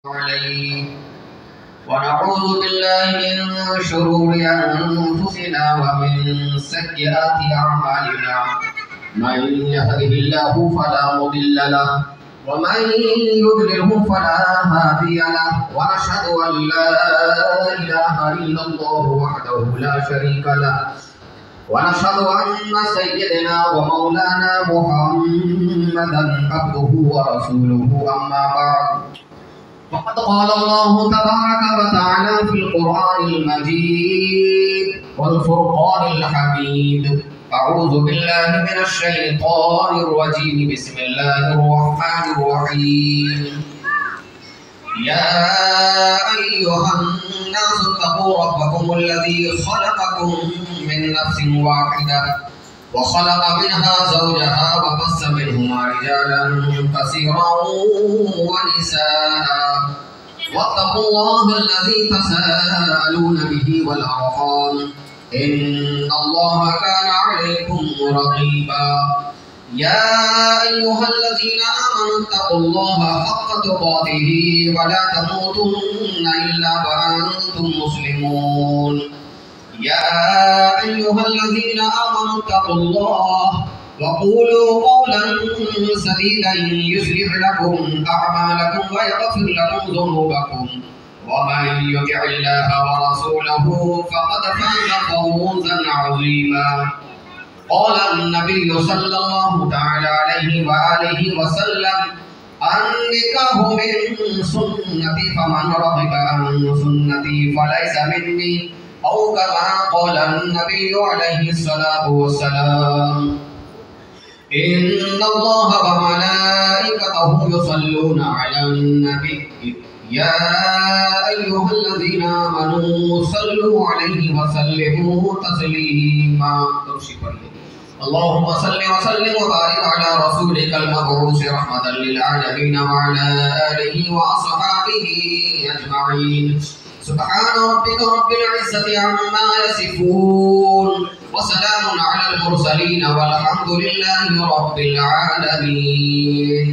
عليه ونعوذ بالله من شرور أنفسنا ومن سيئات أعمالنا من يهده الله فلا مضل له ومن يضلله فلا هادي له ونشهد أن لا إله إلا الله وحده لا شريك له ونشهد أن سيدنا ومولانا محمدا عبده ورسوله أما بعد فقد قال الله تبارك وتعالى في القرآن المجيد والفرقان الحميد أعوذ بالله من الشيطان الرجيم بسم الله الرحمن الرحيم يا أيها الناس اتقوا ربكم الذي خلقكم من نفس واحدة وخلق منها زوجها وبث منهما رجالا كثيرا ونساء واتقوا الله الذي تساءلون به والأرحام إن الله كان عليكم رقيبا يا أيها الذين آمنوا اتقوا الله حق تقاته ولا تموتن إلا وأنتم مسلمون يا أيها الذين آمنوا اتقوا الله وقولوا قولا سديدا يصلح لكم أعمالكم ويغفر لكم ذنوبكم ومن يطع الله ورسوله فقد فاز فوزا عظيما قال النبي صلى الله تعالى عليه وآله وسلم النكاح من سنتي فمن رغب عن سنتي فليس مني أو كما قال النبي عليه الصلاة والسلام إن الله وملائكته يصلون على النبي يا أيها الذين آمنوا صلوا عليه وسلموا تسليما اللهم صل وسلم وبارك على رسولك المبعوث رحمة للعالمين وعلى آله وأصحابه أجمعين سبحان ربك رب العزة عما يصفون وسلام على المرسلين والحمد لله رب العالمين.